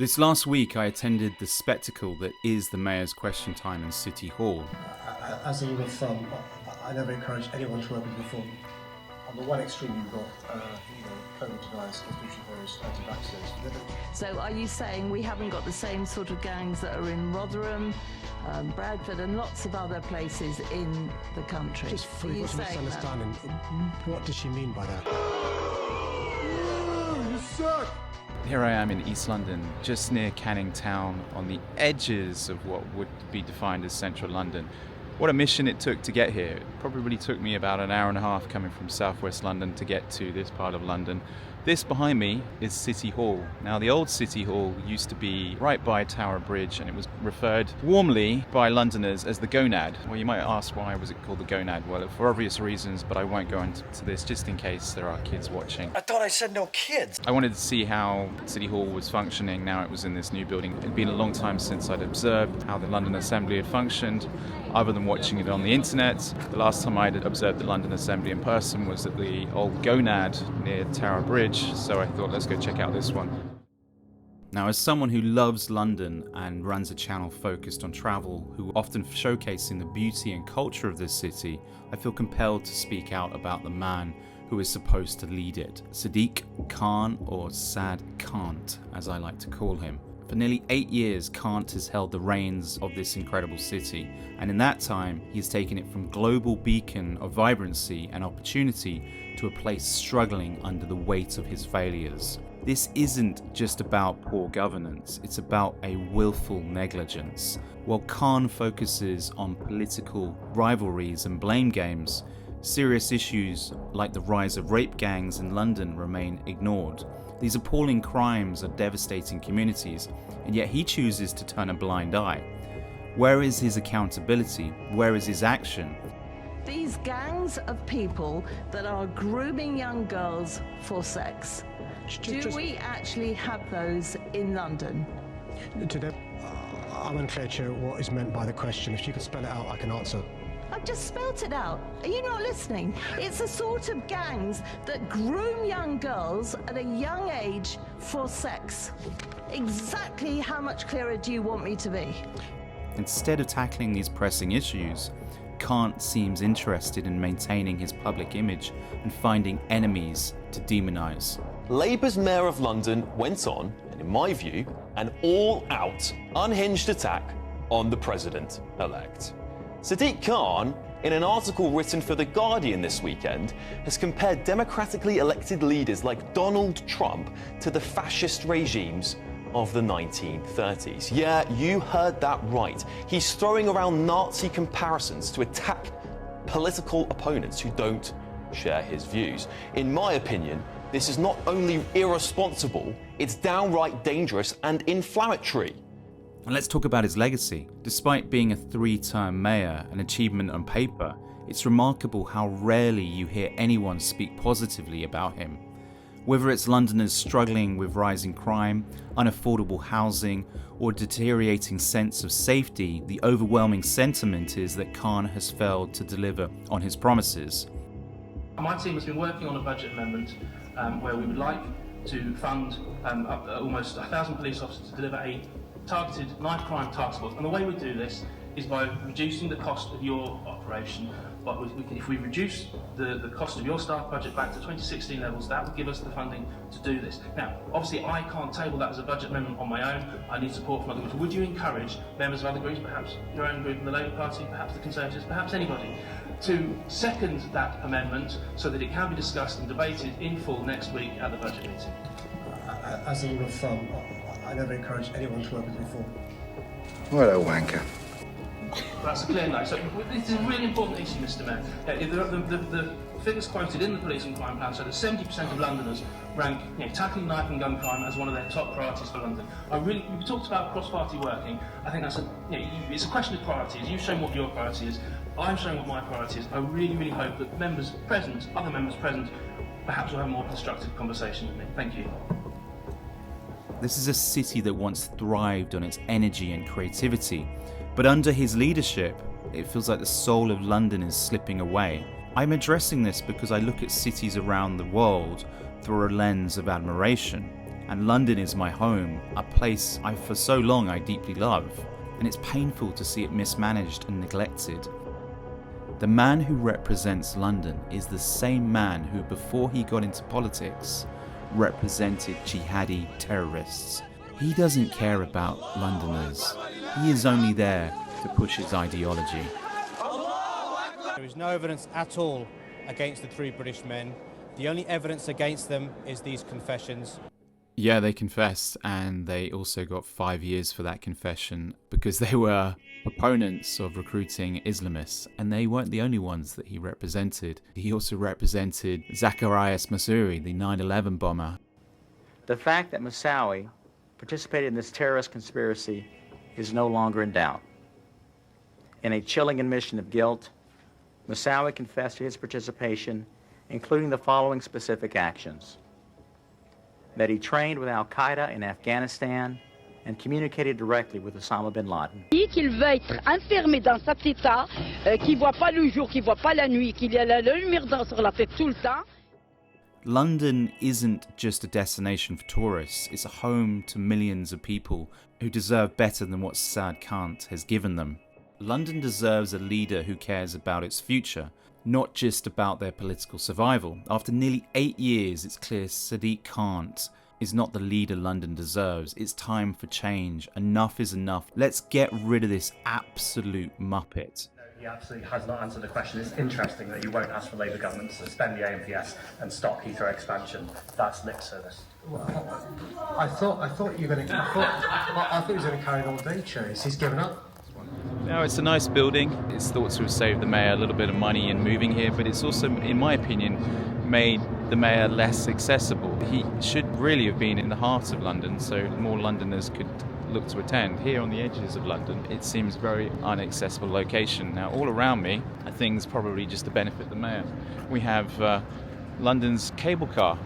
This last week I attended the spectacle that is the Mayor's Question Time in City Hall. As a rule of thumb, I never encourage anyone to work with reform. On the one extreme you've got, COVID deniers, conspiracy theorists, anti-vaxxers. So are you saying we haven't got the same sort of gangs that are in Rotherham, Bradford and lots of other places in the country? Just for your misunderstanding, what does she mean by that? You suck! Here I am in East London, just near Canning Town, on the edges of what would be defined as central London. What a mission it took to get here. It probably took me about an hour and a half coming from southwest London to get to this part of London. This behind me is City Hall. Now, the old City Hall used to be right by Tower Bridge, and it was referred warmly by Londoners as the Gonad. Well, you might ask, why was it called the Gonad? Well, for obvious reasons, but I won't go into this just in case there are kids watching. I thought I said no kids. I wanted to see how City Hall was functioning now it was in this new building. It had been a long time since I'd observed how the London Assembly had functioned, other than watching it on the internet. The last time I'd observed the London Assembly in person was at the old Gonad near Tower Bridge, so I thought let's go check out this one. Now, as someone who loves London and runs a channel focused on travel, who often showcasing the beauty and culture of this city, I feel compelled to speak out about the man who is supposed to lead it. Sadiq Khan, or Sad Khant, as I like to call him. For nearly 8 years, Khant has held the reins of this incredible city, and in that time, he has taken it from global beacon of vibrancy and opportunity to a place struggling under the weight of his failures. This isn't just about poor governance, it's about a willful negligence. While Khan focuses on political rivalries and blame games, serious issues like the rise of rape gangs in London remain ignored. These appalling crimes are devastating communities, and yet he chooses to turn a blind eye. Where is his accountability? Where is his action? These gangs of people that are grooming young girls for sex, do we actually have those in London? I'm unclear, Chair, what is meant by the question. If you could spell it out, I can answer. I've just spelt it out. Are you not listening? It's the sort of gangs that groom young girls at a young age for sex. Exactly how much clearer do you want me to be? Instead of tackling these pressing issues, Kant seems interested in maintaining his public image and finding enemies to demonise. Labour's Mayor of London went on, and in my view, an all-out, unhinged attack on the President-elect. Sadiq Khan, in an article written for The Guardian this weekend, has compared democratically elected leaders like Donald Trump to the fascist regimes of the 1930s. Yeah, you heard that right. He's throwing around Nazi comparisons to attack political opponents who don't share his views. In my opinion, this is not only irresponsible, it's downright dangerous and inflammatory. And let's talk about his legacy. Despite being a 3-term mayor, an achievement on paper, it's remarkable how rarely you hear anyone speak positively about him. Whether it's Londoners struggling with rising crime, unaffordable housing, or deteriorating sense of safety, the overwhelming sentiment is that Khan has failed to deliver on his promises. My team has been working on a budget amendment where we would like to fund almost 1,000 police officers to deliver a targeted knife crime task force. And the way we do this is by reducing the cost of your operation. But if we reduce the cost of your staff budget back to 2016 levels, that would give us the funding to do this. Now, obviously, I can't table that as a budget amendment on my own. I need support from other groups. Would you encourage members of other groups, perhaps your own group in the Labour Party, perhaps the Conservatives, perhaps anybody, to second that amendment so that it can be discussed and debated in full next week at the budget meeting? As a rule of thumb, I never encourage anyone to work with reform. What a wanker. That's a clear no. So this is a really important issue, Mr. Mayor. The figures quoted in the police and crime plan show that 70% of Londoners rank tackling knife and gun crime as one of their top priorities for London. We talked about cross-party working. I think that's it's a question of priorities. You've shown what your priority is. I'm showing what my priority is. I really, really hope that members present, other members present, perhaps will have a more constructive conversation with me. Thank you. This is a city that once thrived on its energy and creativity, but under his leadership, it feels like the soul of London is slipping away. I'm addressing this because I look at cities around the world through a lens of admiration, And London is my home, a place for so long I deeply love, and it's painful to see it mismanaged and neglected. The man who represents London is the same man who, before he got into politics, represented jihadi terrorists. He doesn't care about Londoners. He is only there to push his ideology. There is no evidence at all against the three British men. The only evidence against them is these confessions. Yeah, they confessed, and they also got 5 years for that confession because they were opponents of recruiting Islamists, and they weren't the only ones that he represented. He also represented Zacarias Masuri, the 9/11 bomber. The fact that Moussaoui participated in this terrorist conspiracy is no longer in doubt. In a chilling admission of guilt, Moussaoui confessed to his participation, including the following specific actions: that he trained with Al-Qaeda in Afghanistan and communicated directly with Osama bin Laden. Qu'il veut être enfermé dans cet état, qu'il ne voit pas le jour, qu'il ne voit pas la nuit, qu'il y a la lumière sur la tête tout le temps. London isn't just a destination for tourists, it's a home to millions of people who deserve better than what Sadiq Khan has given them. London deserves a leader who cares about its future, not just about their political survival. After nearly 8 years, it's clear Sadiq Khan is not the leader London deserves. It's time for change. Enough is enough. Let's get rid of this absolute muppet. He absolutely has not answered the question. It's interesting that you won't ask for Labour government to suspend the AMPS and stop Heathrow expansion. That's lip service. Well, I thought you were going to. I thought he was going to carry an all-day chase. He's given up. No, it's a nice building. It's thought to have saved the mayor a little bit of money in moving here, but it's also, in my opinion, made the mayor less accessible. He should really have been in the heart of London, so more Londoners could look to attend. Here on the edges of London, it seems a very inaccessible location. Now, all around me are things probably just to benefit the mayor. We have London's cable car,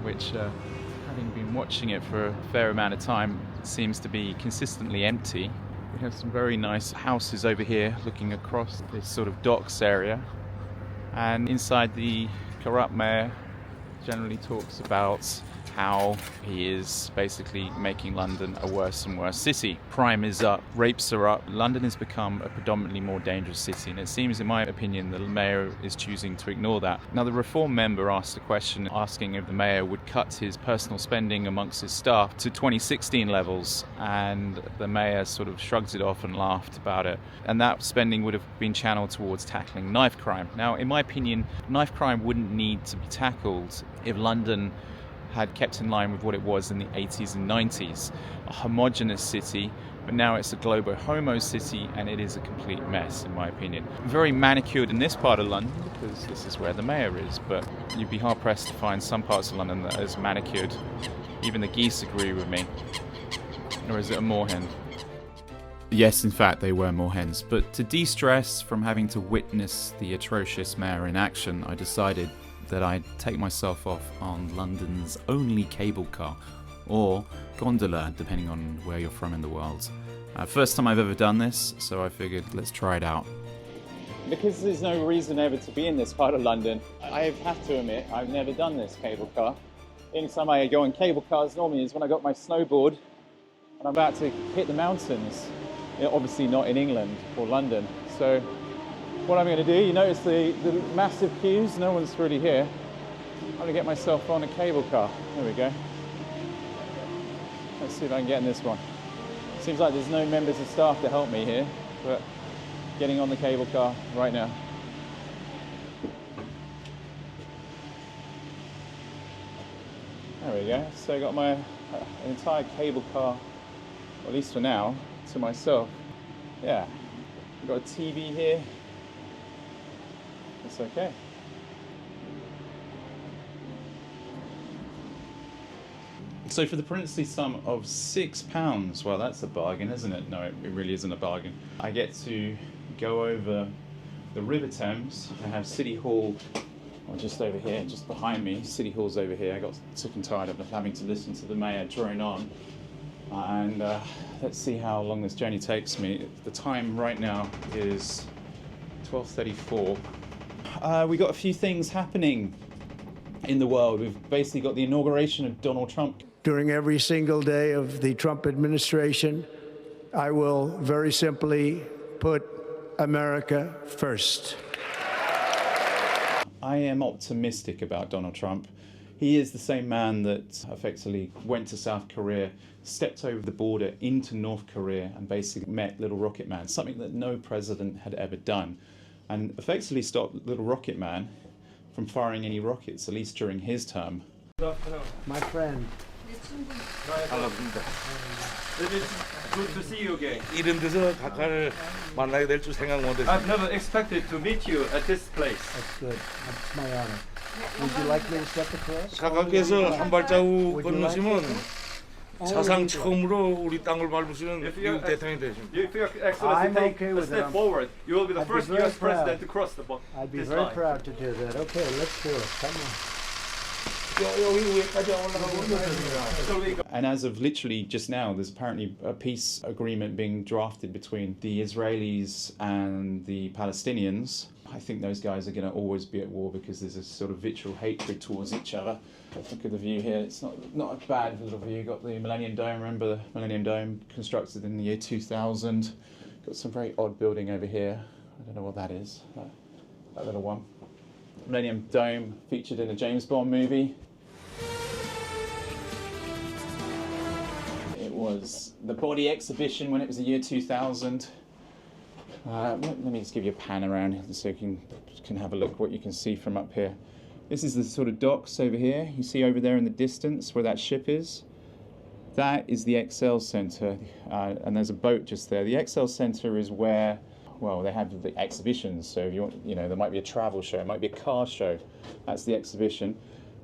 which, having been watching it for a fair amount of time, seems to be consistently empty. We have some very nice houses over here looking across this sort of docks area, and inside the corrupt mayor generally talks about how he is basically making London a worse and worse city. Crime is up, rapes are up. London has become a predominantly more dangerous city, and it seems, in my opinion, the mayor is choosing to ignore that. Now, the Reform member asked a question asking if the mayor would cut his personal spending amongst his staff to 2016 levels, and the mayor sort of shrugged it off and laughed about it. And that spending would have been channeled towards tackling knife crime. Now, in my opinion, knife crime wouldn't need to be tackled if London had kept in line with what it was in the 80s and 90s. A homogenous city, but now it's a global homo city, and it is a complete mess, in my opinion. Very manicured in this part of London, because this is where the mayor is, but you'd be hard-pressed to find some parts of London that are as manicured. Even the geese agree with me. Or is it a moorhen? Yes, in fact, they were moorhens. But to de-stress from having to witness the atrocious mayor in action, I decided that I'd take myself off on London's only cable car, or gondola, depending on where you're from in the world. First time I've ever done this, so I figured let's try it out. Because there's no reason ever to be in this part of London, I have to admit I've never done this cable car. The only time I go on cable cars normally is when I got my snowboard and I'm about to hit the mountains. You know, obviously not in England or London. So what I'm going to do, you notice the massive queues, no one's really here. I'm going to get myself on a cable car. There we go. Let's see if I can get in this one. Seems like there's no members of staff to help me here, but getting on the cable car right now. There we go. So I got my entire cable car, at least for now, to myself. Yeah. I've got a TV here. It's okay. So for the princely sum of £6, well, that's a bargain, isn't it? No, it really isn't a bargain. I get to go over the River Thames. I have City Hall, well, just over here, just behind me. City Hall's over here. I got sick and tired of having to listen to the mayor drone on. And let's see how long this journey takes me. The time right now is 12:34. We got a few things happening in the world. We've basically got the inauguration of Donald Trump. during every single day of the Trump administration, I will very simply put America first. I am optimistic about Donald Trump. He is the same man that effectively went to South Korea, stepped over the border into North Korea and basically met Little Rocket Man, something that no president had ever done, and effectively stopped Little Rocket Man from firing any rockets, at least during his term. My friend. 반갑습니다. Good to see you again. 이런 데서 각하를 만나게 될 줄 생각 못했어요. I've never expected to meet you at this place. That's good. It's my honor. Would you like me to step across? 각하께서 한 발자국 건너시면 사상 처음으로 우리 땅을 밟으시는 미국 대통령이 되십니다. If your excellency take a step forward, you will be the first U.S. president to cross the line. I'd be very proud to do that. Okay, let's do it. Come on. And as of literally just now, there's apparently a peace agreement being drafted between the Israelis and the Palestinians. I think those guys are going to always be at war because there's a sort of vitriol hatred towards each other. Look at the view here. It's not a bad little view. You've got the Millennium Dome. Remember the Millennium Dome, constructed in the year 2000. Got some very odd building over here. I don't know what that is. That little one. Millennium Dome, featured in a James Bond movie. It was the body exhibition when it was the year 2000. Let me just give you a pan around so you can have a look what you can see from up here. This is the sort of docks over here. You see over there in the distance where that ship is. That is the XL Centre, and there's a boat just there. The XL Centre is where, well, they have the exhibitions. So if you want, there might be a travel show, it might be a car show. That's the exhibition.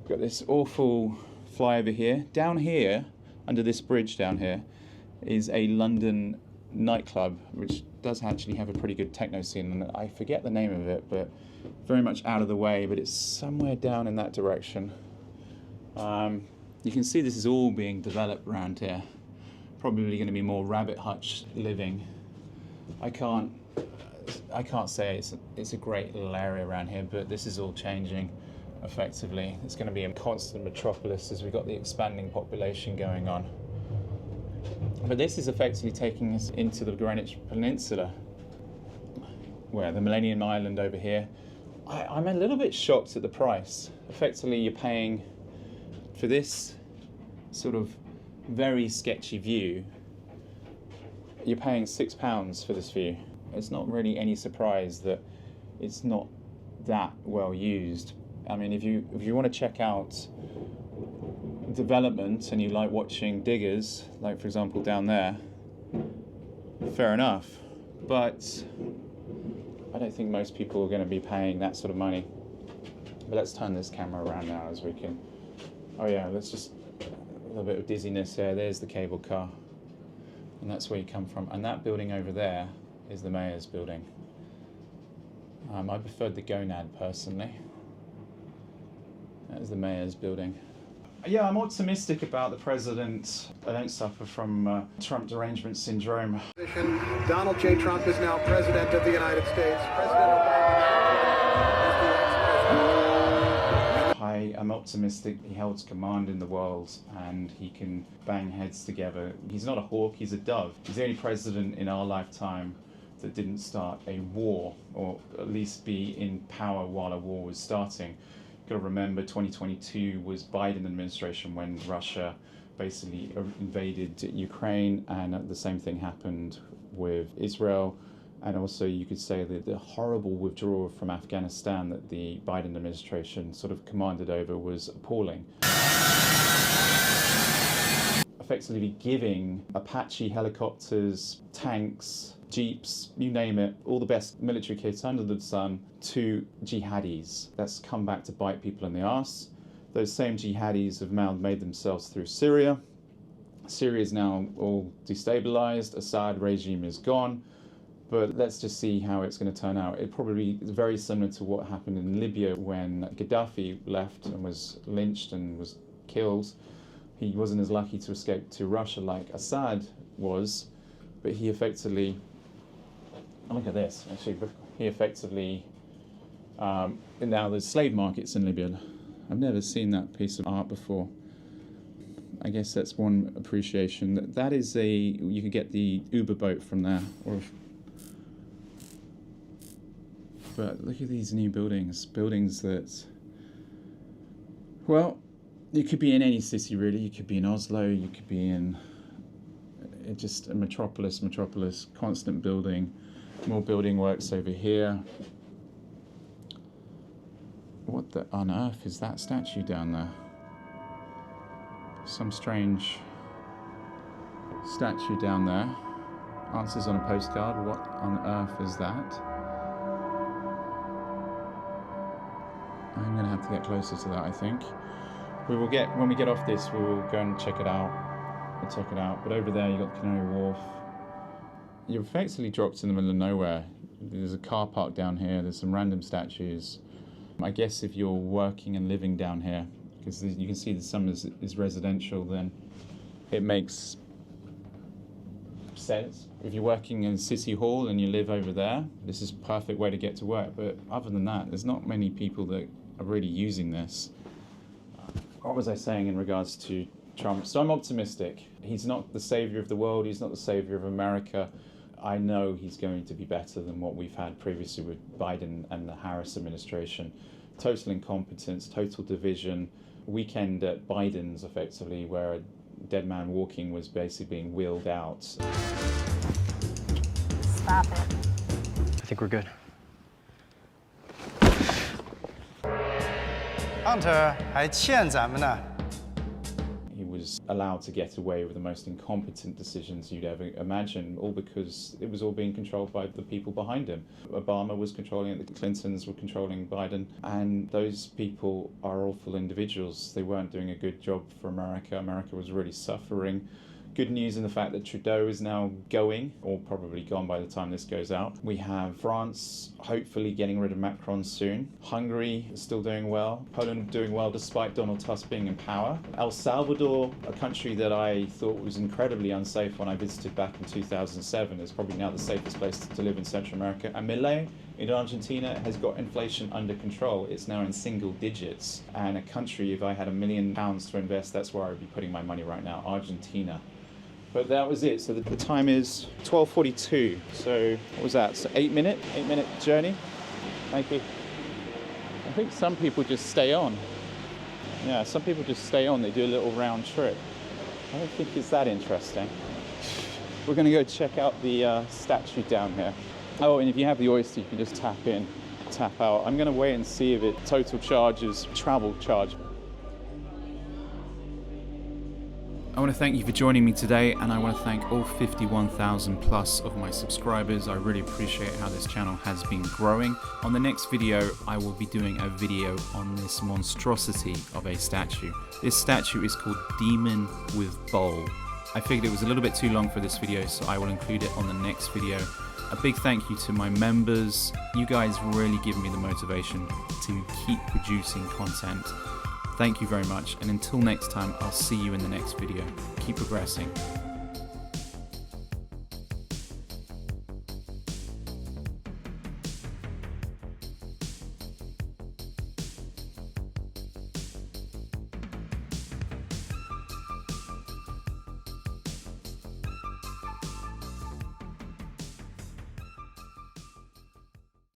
We've got this awful flyover here. Down here, under this bridge down here, is a London nightclub, which does actually have a pretty good techno scene. And I forget the name of it, but very much out of the way, but it's somewhere down in that direction. You can see this is all being developed around here. Probably going to be more rabbit hutch living. I can't say it's a great little area around here, but this is all changing effectively. It's going to be a constant metropolis as we've got the expanding population going on. But this is effectively taking us into the Greenwich Peninsula, where the Millennium Island over here. I'm a little bit shocked at the price. Effectively, you're paying for this sort of very sketchy view. You're paying £6 for this view. It's not really any surprise that it's not that well used. I mean, if you want to check out development and you like watching diggers, like for example down there, fair enough. But I don't think most people are going to be paying that sort of money. But let's turn this camera around now as we can. Oh yeah, let's just a little bit of dizziness there. There's the cable car, and that's where you come from. And that building over there is the mayor's building. I preferred the Gonad personally. That is the mayor's building. Yeah, I'm optimistic about the president. I don't suffer from Trump derangement syndrome. Donald J. Trump is now president of the United States. President Obama. I am optimistic. He holds command in the world and he can bang heads together. He's not a hawk, he's a dove. He's the only president in our lifetime that didn't start a war, or at least be in power while a war was starting. Got to remember 2022 was Biden administration when Russia basically invaded Ukraine, and the same thing happened with Israel. And also you could say that the horrible withdrawal from Afghanistan that the Biden administration sort of commanded over was appalling. Effectively giving Apache helicopters, tanks, jeeps, you name it, all the best military kits under the sun to jihadis. That's come back to bite people in the arse. Those same jihadis have now made themselves through Syria. Syria is now all destabilized. Assad regime is gone. But let's just see how it's going to turn out. It probably is very similar to what happened in Libya when Gaddafi left and was lynched and was killed. He wasn't as lucky to escape to Russia like Assad was, but he effectively, look at this, actually, he effectively, now there's slave markets in Libya. I've never seen that piece of art before. I guess that's one appreciation. That is you could get the Uber boat from there. But look at these new buildings that, well, you could be in any city really. You could be in Oslo, you could be in just a metropolis, constant building, more building works over here. What on earth is that statue down there? Some strange statue down there. Answers on a postcard. What on earth is that? I'm going to have to get closer to that, I think. When we get off this, we will go and check it out. We'll check it out. But over there, you've got Canary Wharf. You're effectively dropped in the middle of nowhere. There's a car park down here. There's some random statues. I guess if you're working and living down here, because you can see that some is residential, then it makes sense. If you're working in City Hall and you live over there, this is a perfect way to get to work. But other than that, there's not many people that are really using this. What was I saying in regards to Trump? So I'm optimistic. He's not the savior of the world. He's not the savior of America. I know he's going to be better than what we've had previously with Biden and the Harris administration. Total incompetence, total division. Weekend at Biden's, effectively, where a dead man walking was basically being wheeled out. Stop it. I think we're good. Hunter 还欠咱们呢。 He was allowed to get away with the most incompetent decisions you'd ever imagine, all because it was all being controlled by the people behind him. Obama was controlling it, the Clintons were controlling Biden, and those people are awful individuals. They weren't doing a good job for America. America was really suffering. Good news in the fact that Trudeau is now going, or probably gone by the time this goes out. We have France hopefully getting rid of Macron soon. Hungary is still doing well. Poland doing well despite Donald Tusk being in power. El Salvador, a country that I thought was incredibly unsafe when I visited back in 2007, is probably now the safest place to live in Central America. And Milei in Argentina has got inflation under control. It's now in single digits. And a country, if I had £1 million to invest, that's where I'd be putting my money right now, Argentina. But that was it. So the time is 12:42. So what was that? So 8-minute journey. Thank you. I think some people just stay on. Yeah, some people just stay on. They do a little round trip. I don't think it's that interesting. We're going to go check out the statue down here. Oh, and if you have the Oyster, you can just tap in, tap out. I'm going to wait and see if it total charges travel charge. I want to thank you for joining me today, and I want to thank all 51,000 plus of my subscribers. I really appreciate how this channel has been growing. On the next video, I will be doing a video on this monstrosity of a statue. This statue is called Demon with Bowl. I figured it was a little bit too long for this video, so I will include it on the next video. A big thank you to my members. You guys really give me the motivation to keep producing content. Thank you very much, and until next time, I'll see you in the next video. Keep progressing.